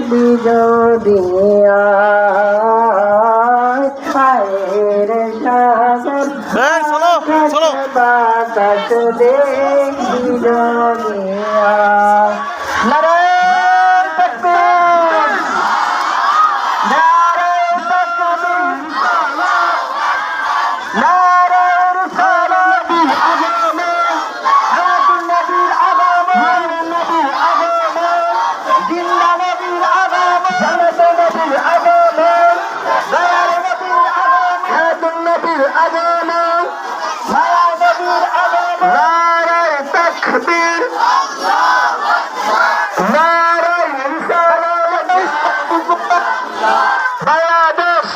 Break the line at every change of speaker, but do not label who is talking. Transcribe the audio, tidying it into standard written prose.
দেখবি যদি আয়ের সাগর বাতাস দেখবি যদি নারায়ণ তাকবীর নারায়ণ তাকবীর নারায়ণ সালামি আগমন নবীর আগমন নবীর আগমন জিন্দা নবীর আগমন জান্নাত নবীর আগমন দয়ার নবীর আগমন খাতুন নবীর আগমন মায়া নবীর আগমন নারায়ণ তাকবীর নারায়ণ সালামি বাংলাদেশ